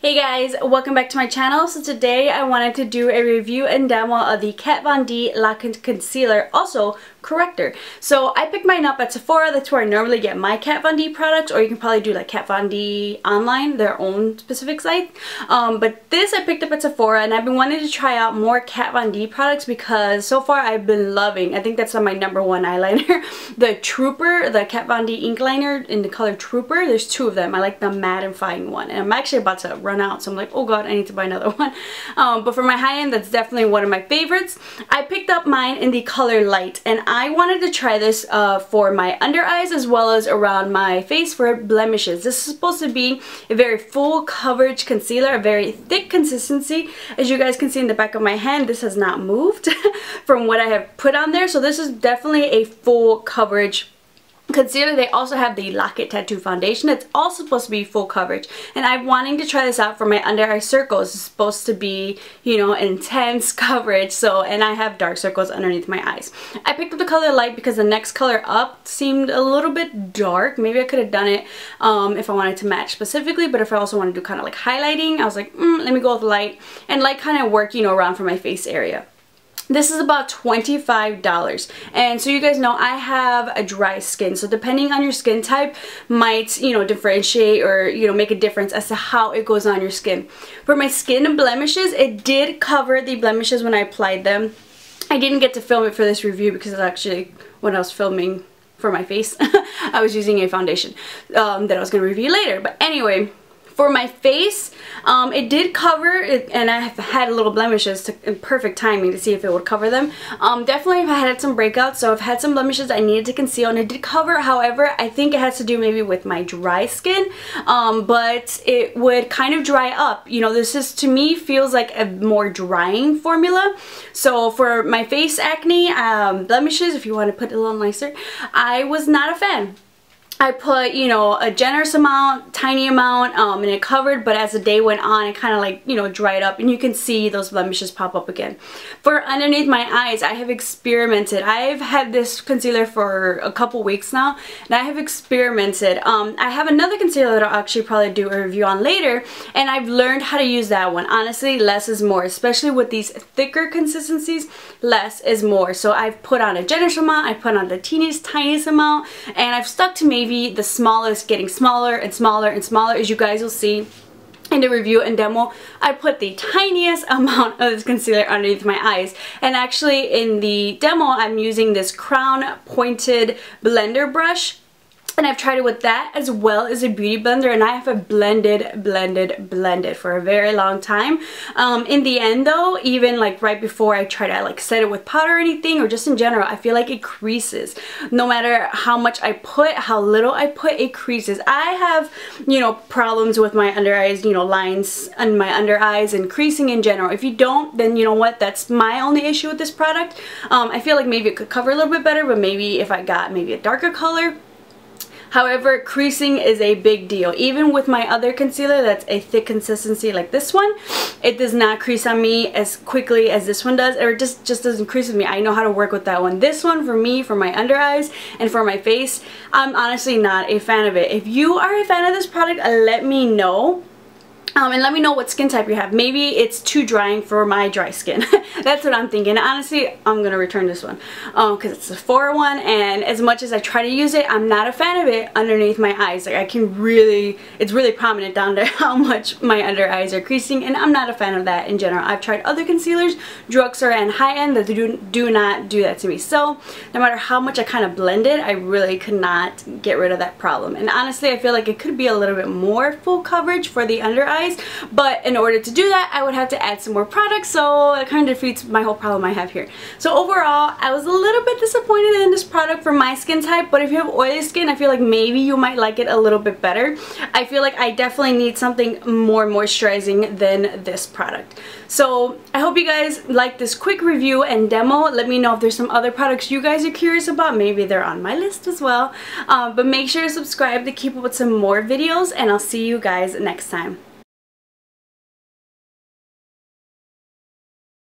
Hey guys, welcome back to my channel. So today I wanted to do a review and demo of the Kat Von D Lac Concealer, also corrector. So I picked mine up at Sephora. That's where I normally get my Kat Von D products, or you can probably do like Kat Von D online, their own specific site. But this I picked up at Sephora, and I've been wanting to try out more Kat Von D products because so far I've been loving, I think that's my number one eyeliner, the Trooper, the Kat Von D ink liner in the color Trooper. There's two of them. I like the mattifying one, and I'm actually about to run out, so I'm like, oh god, I need to buy another one. But for my high end, that's definitely one of my favorites. I picked up mine in the color Light, and I wanted to try this for my under eyes as well as around my face for blemishes. This is supposed to be a very full coverage concealer, a very thick consistency. As you guys can see in the back of my hand, this has not moved from what I have put on there, so this is definitely a full coverage concealer. They also have the Lock It Tattoo foundation. It's also supposed to be full coverage, and I'm wanting to try this out for my under eye circles. It's supposed to be, you know, intense coverage. So, and I have dark circles underneath my eyes. I picked up the color Light because the next color up seemed a little bit dark. Maybe I could have done it if I wanted to match specifically, but if I also want to do kind of like highlighting, I was like, let me go with Light, and Light kind of work, you know, around for my face area. This is about $25, and so you guys know I have a dry skin, so depending on your skin type might, you know, differentiate or, you know, make a difference as to how it goes on your skin. For my skin and blemishes, it did cover the blemishes when I applied them. I didn't get to film it for this review because it's actually when I was filming for my face. I was using a foundation that I was going to review later, but anyway. For my face, it did cover it, and I have had little blemishes in perfect timing to see if it would cover them. Definitely I've had some breakouts, so I've had some blemishes I needed to conceal, and it did cover. However, I think it has to do maybe with my dry skin, but it would kind of dry up. You know, this is, to me, feels like a more drying formula. So for my face acne, blemishes, if you want to put it a little nicer, I was not a fan. I put, you know, a generous amount, tiny amount, and it covered, but as the day went on, it kind of like, you know, dried up, and you can see those blemishes pop up again. For underneath my eyes, I have experimented. I've had this concealer for a couple weeks now, and I have experimented. I have another concealer that I'll actually probably do a review on later, and I've learned how to use that one. Honestly, less is more, especially with these thicker consistencies, less is more. So I've put on a generous amount, I put on the teeniest, tiniest amount, and I've stuck to maybe the smallest, getting smaller and smaller and smaller. As you guys will see in the review and demo, I put the tiniest amount of this concealer underneath my eyes. And actually in the demo, I'm using this crown pointed blender brush, and I've tried it with that as well as a beauty blender, and I have blended for a very long time. In the end though, even like right before I try to like set it with powder or anything, or just in general, I feel like it creases. No matter how much I put, how little I put, it creases. I have, you know, problems with my under eyes, you know, lines on my under eyes and creasing in general. If you don't, then you know what, that's my only issue with this product. I feel like maybe it could cover a little bit better, but maybe if I got maybe a darker color. However, creasing is a big deal. Even with my other concealer that's a thick consistency like this one, it does not crease on me as quickly as this one does, or just doesn't crease with me. I know how to work with that one. This one, for me, for my under eyes and for my face, I'm honestly not a fan of it. If you are a fan of this product, let me know. And let me know what skin type you have. Maybe it's too drying for my dry skin. That's what I'm thinking. Honestly, I'm gonna return this one because it's a Sephora one, and as much as I try to use it, I'm not a fan of it underneath my eyes. Like, I can really, it's really prominent down there how much my under eyes are creasing, and I'm not a fan of that in general. I've tried other concealers, drugstore and high-end, that do not do that to me. So no matter how much I kind of blend it, I really could not get rid of that problem. And honestly, I feel like it could be a little bit more full coverage for the under eyes. But in order to do that, I would have to add some more products, so it kind of defeats my whole problem I have here. So overall, I was a little bit disappointed in this product for my skin type, but if you have oily skin, I feel like maybe you might like it a little bit better. I feel like I definitely need something more moisturizing than this product. So I hope you guys like this quick review and demo. Let me know if there's some other products you guys are curious about. Maybe they're on my list as well. But make sure to subscribe to keep up with some more videos, and I'll see you guys next time.